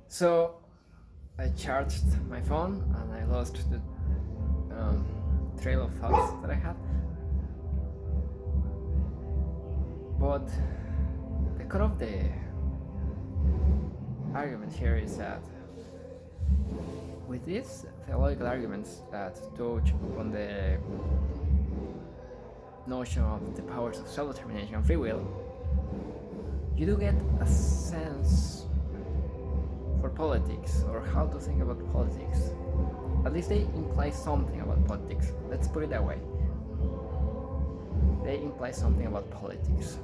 So I charged my phone and I lost the trail of thoughts that I had. But the core of the argument here is that with these theological arguments that touch upon the notion of the powers of self-determination and free will, you do get a sense for politics or how to think about politics. At least they imply something about politics. Let's put it that way. They imply something about politics.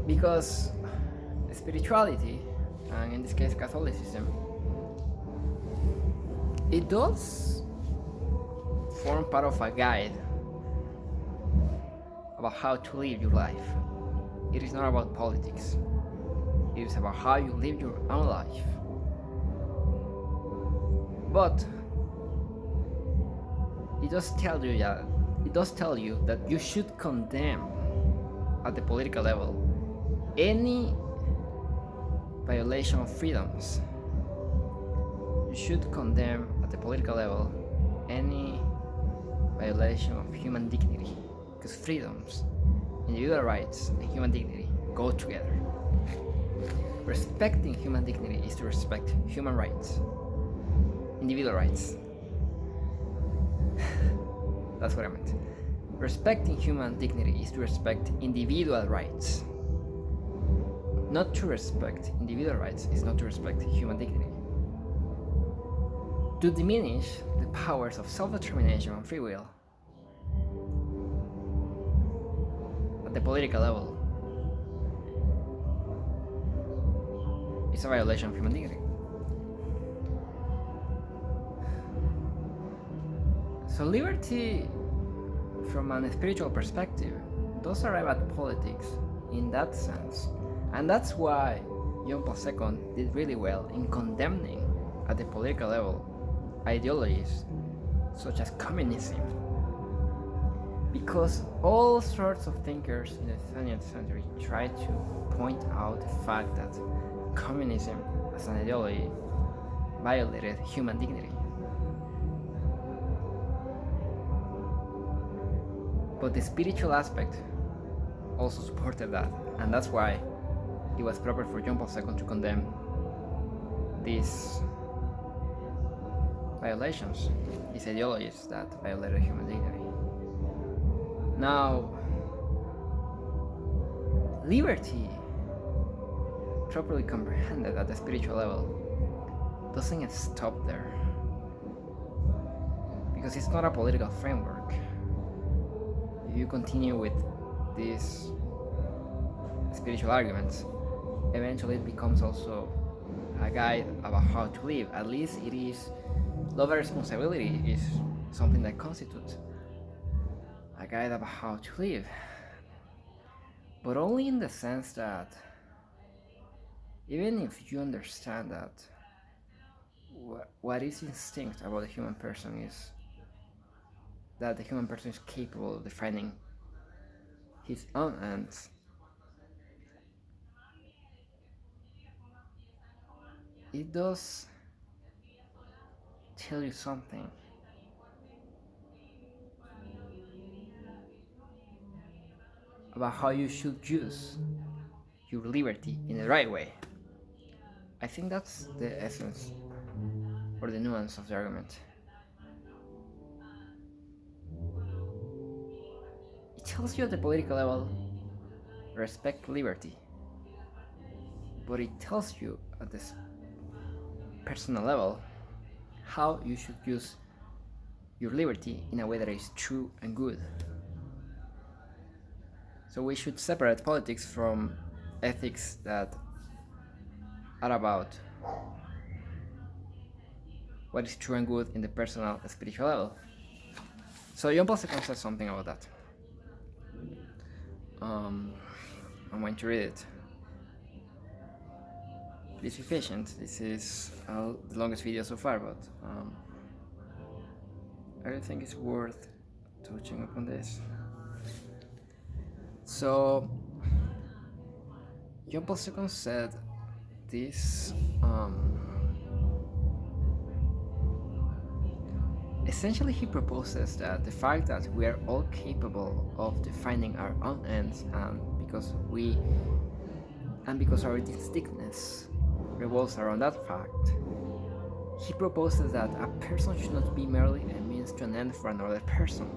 Because spirituality, and in this case Catholicism, it does form part of a guide about how to live your life. It is not about politics. It is about how you live your own life. But it does tell you that you should condemn at the political level any violation of freedoms. You should condemn at the political level any violation of human dignity, because freedoms, individual rights, and human dignity go together. Respecting human dignity is to respect human rights, individual rights. That's what I meant. Respecting human dignity is to respect individual rights. Not to respect individual rights is not to respect human dignity. To diminish the powers of self-determination and free will at the political level is a violation of human dignity. So liberty, from a spiritual perspective, does arrive at politics in that sense. And that's why John Paul II did really well in condemning at the political level ideologies such as communism. Because all sorts of thinkers in the 20th century tried to point out the fact that communism as an ideology violated human dignity. But the spiritual aspect also supported that, and that's why it was proper for John Paul II to condemn these violations, these ideologies that violated human dignity. Now, liberty, properly comprehended at the spiritual level, doesn't stop there, because it's not a political framework. If you continue with these spiritual arguments, eventually it becomes also a guide about how to live. At least it is, love and responsibility is something that constitutes a guide about how to live. But only in the sense that even if you understand that what is instinct about the human person is that the human person is capable of defining his own ends, it does tell you something about how you should use your liberty in the right way. I think that's the essence or the nuance of the argument. It tells you at the political level, respect liberty, but it tells you at this personal level how you should use your liberty in a way that is true and good. So we should separate politics from ethics that are about what is true and good in the personal and spiritual level. So John Paul II says something about that. I'm going to read it. Please be patient. This is the longest video so far, but I don't think it's worth touching upon this. So John Paul II said this. Essentially, he proposes that the fact that we are all capable of defining our own ends, and because our distinctness revolves around that fact, he proposes that a person should not be merely a means to an end for another person,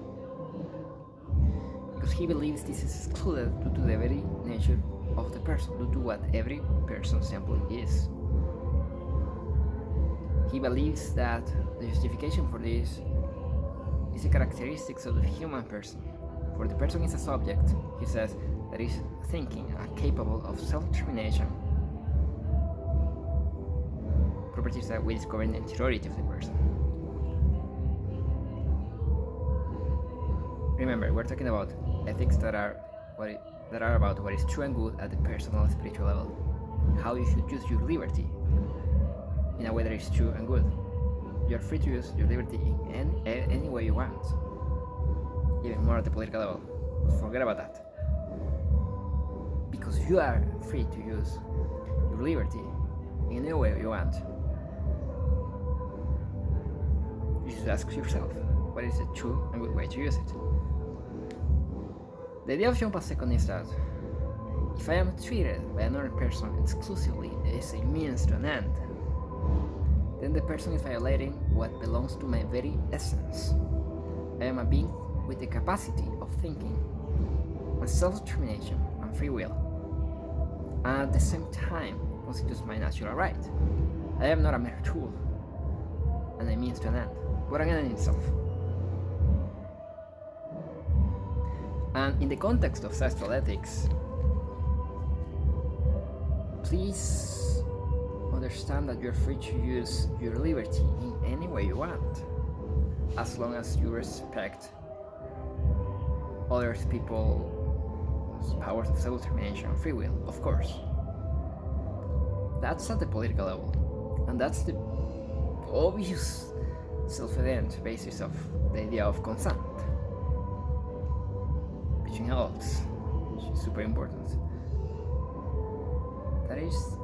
because he believes this is excluded due to the very nature of the person, due to what every person simply is. He believes that the justification for this is the characteristics of the human person. For the person is a subject, he says, that is thinking and capable of self-determination, properties that we discover in the interiority of the person. Remember, we're talking about ethics that are about what is true and good at the personal and spiritual level. How you should use your liberty in a way that is true and good. You are free to use your liberty in any way you want, even more at the political level. But forget about that. Because you are free to use your liberty in any way you want. You should ask yourself, what is the true and good way to use it? The idea of John Paul II is that if I am treated by another person exclusively as a means to an end, then the person is violating what belongs to my very essence. I am a being with the capacity of thinking, and self-determination, and free will, and at the same time constitutes my natural right. I am not a mere tool and a means to an end, but an end in itself. And in the context of sexual ethics, please understand that you're free to use your liberty in any way you want, as long as you respect other people's powers of self-determination and free will, of course. That's at the political level, and that's the obvious self-evident basis of the idea of consent between adults, which is super important. That is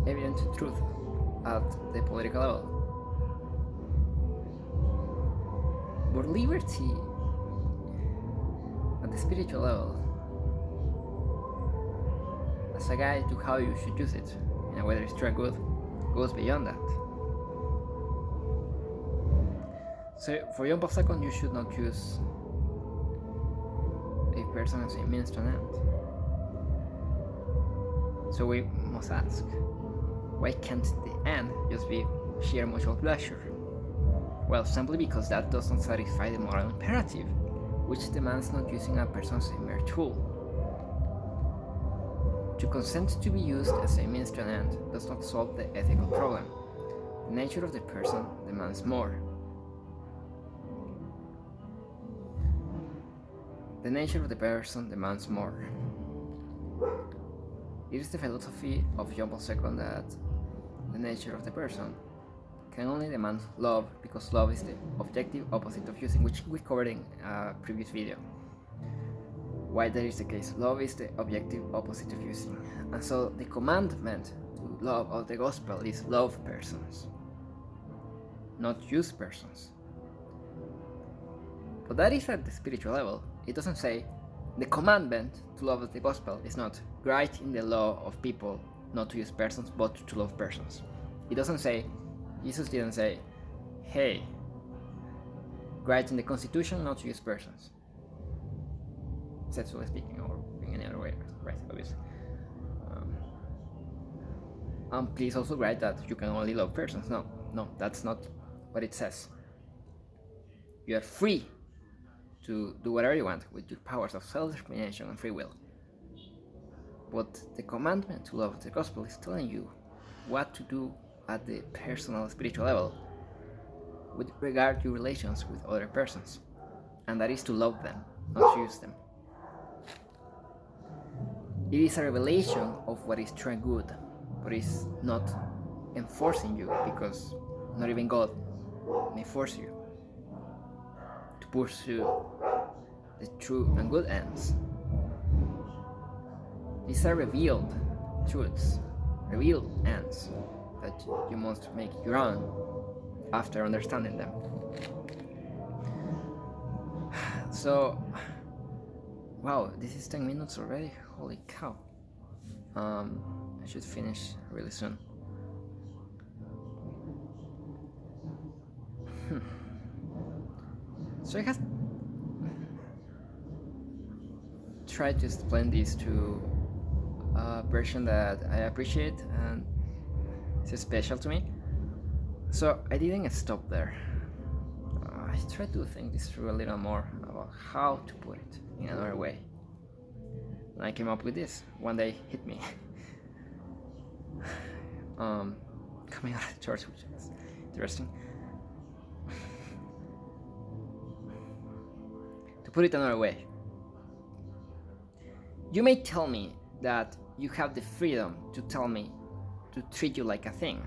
evident truth at the political level. But liberty at the spiritual level, as a guide to how you should use it in a way that is true and good, goes beyond that. So for John Paul II, you should not use a person as a means to an end. So we must ask, why can't the end just be sheer mutual pleasure? Well, simply because that doesn't satisfy the moral imperative, which demands not using a person as a mere tool. To consent to be used as a means to an end does not solve the ethical problem. The nature of the person demands more. The nature of the person demands more. It is the philosophy of John Paul II that the nature of the person can only demand love, because love is the objective opposite of using, which we covered in a previous video. Why that is the case? Love is the objective opposite of using, and so the commandment to love of the gospel is love persons, not use persons. But that is at the spiritual level. It doesn't say the commandment to love of the gospel is not write in the law of people not to use persons but to love persons. It doesn't say, Jesus didn't say, hey, write in the Constitution not to use persons, sexually speaking, or in any other way, right? Obviously. And please also write that you can only love persons. No, that's not what it says. You are free to do whatever you want with your powers of self-determination and free will. But the commandment to love the gospel is telling you what to do at the personal spiritual level with regard to relations with other persons, and that is to love them, not to use them. It is a revelation of what is true and good, but is not enforcing you, because not even God may force you to pursue the true and good ends. These are revealed truths, revealed ends that you must make your own after understanding them. So, wow, this is 10 minutes already. Holy cow. I should finish really soon. So I have tried to explain this to a version that I appreciate and it's special to me. So I didn't stop there. I tried to think this through a little more about how to put it in another way. And I came up with this. One day hit me. Coming out of church, which is interesting. To put it another way, you may tell me that you have the freedom to tell me to treat you like a thing.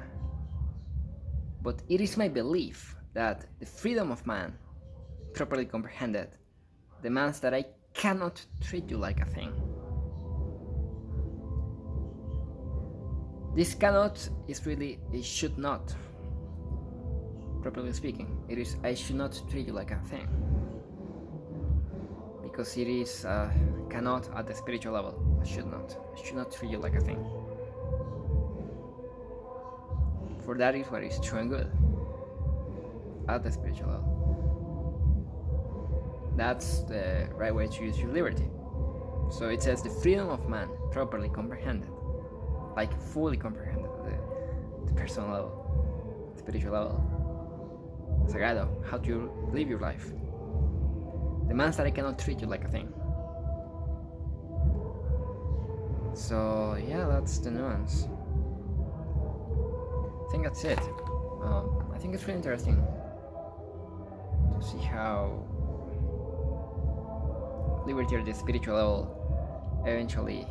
But it is my belief that the freedom of man, properly comprehended, demands that I cannot treat you like a thing. This cannot is really a should not. Properly speaking, it is I should not treat you like a thing. Because it is cannot at the spiritual level. I should not treat you like a thing. For that is what is true and good at the spiritual level. That's the right way to use your liberty. So it says the freedom of man, properly comprehended, like fully comprehended at the personal level, spiritual level, sagrado, how to live your life, demands that I cannot treat you like a thing. So yeah, that's the nuance. I think that's it. I think it's really interesting to see how liberty at the spiritual level eventually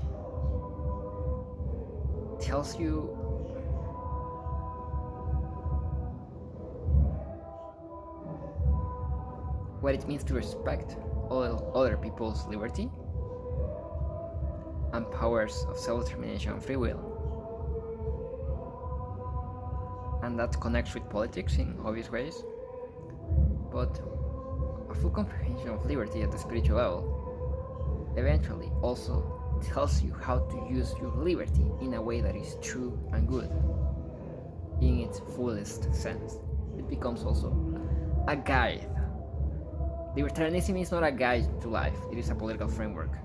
tells you what it means to respect all other people's liberty and powers of self-determination and free will. And that connects with politics in obvious ways. But a full comprehension of liberty at the spiritual level eventually also tells you how to use your liberty in a way that is true and good in its fullest sense. It becomes also a guide. Libertarianism is not a guide to life, it is a political framework.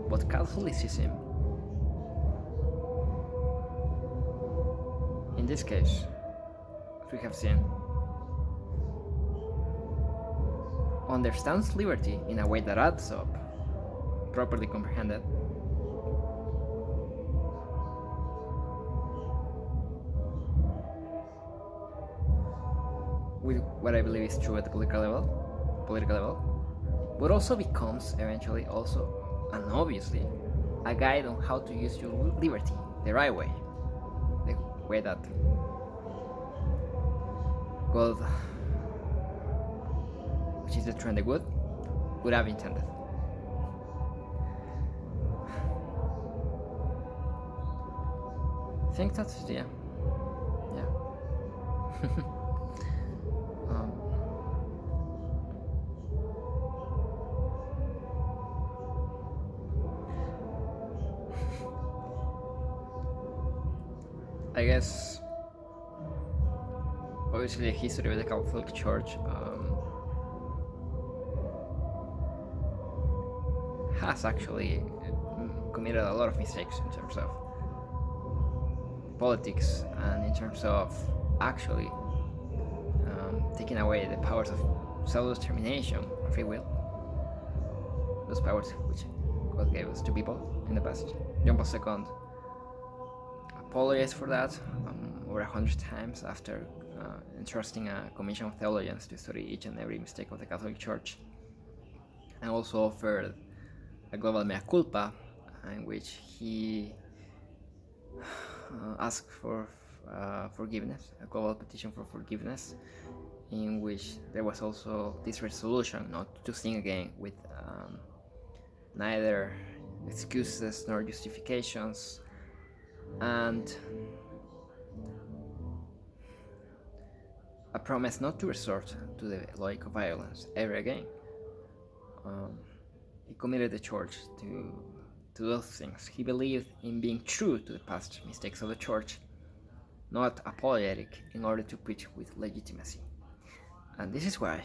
But Catholicism, in this case, as we have seen, understands liberty in a way that adds up, properly comprehended, with what I believe is true at the political level, but also becomes eventually also, and obviously, a guide on how to use your liberty the right way, the way that God, which is the trend of good, would have intended. I think that's yeah. I guess obviously the history of the Catholic Church has actually committed a lot of mistakes in terms of politics and in terms of actually taking away the powers of self-determination and free will, those powers which God gave us to people in the past. John Paul II apologized for that over 100 times after entrusting a commission of theologians to study each and every mistake of the Catholic Church, and also offered a global mea culpa in which he asked for forgiveness, a global petition for forgiveness, in which there was also this resolution not to sin again with neither excuses nor justifications, and a promise not to resort to the logic of violence ever again. He committed the church to those things. He believed in being true to the past mistakes of the church, not apologetic in order to preach with legitimacy. And this is why,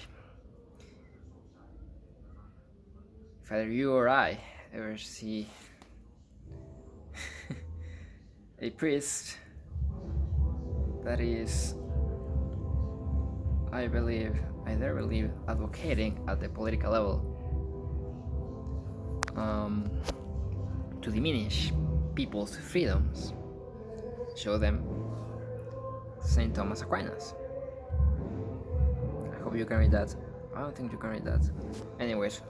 if either you or I ever see a priest that is, I dare believe, advocating at the political level to diminish people's freedoms, show them St. Thomas Aquinas. I hope you can read that. I don't think you can read that. Anyways,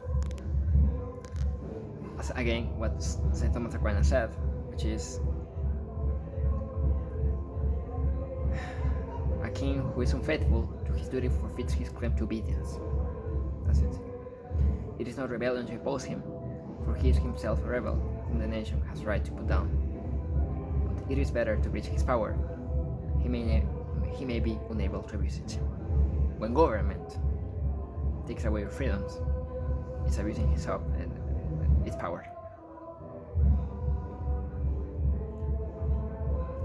again, what St. Thomas Aquinas said, which is, a king who is unfaithful to his duty forfeits his claim to obedience. That's it. It is not rebellion to oppose him, for he is himself a rebel whom the nation has right to put down. But it is better to breach his power. He may be unable to abuse it. When government takes away your freedoms, it's abusing its power.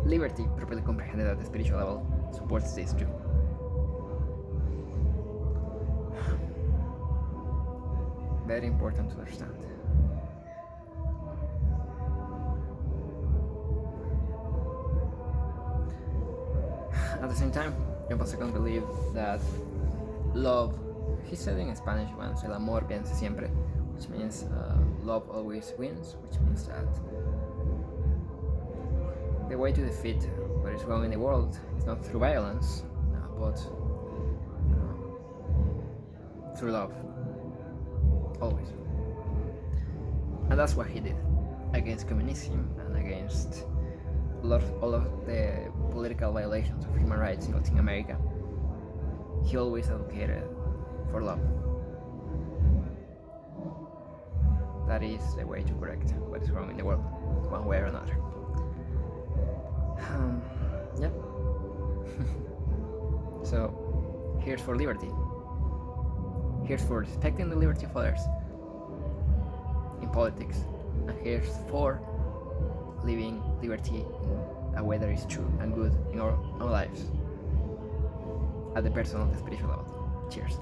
Liberty, properly comprehended at the spiritual level, supports this too. Very important to understand. At the same time, John Paul II believed that love, he said in Spanish once, el amor vence siempre, which means love always wins, which means that the way to defeat what is wrong in the world is not through violence, but through love. Always. And that's what he did against communism and against all of the political violations of human rights in Latin America. He always advocated for love. That is the way to correct what is wrong in the world, one way or another. Yeah. So, here's for liberty. Here's for respecting the liberty of others in politics. And here's for living liberty in a way that is true and good in our lives at the personal and spiritual level. Cheers.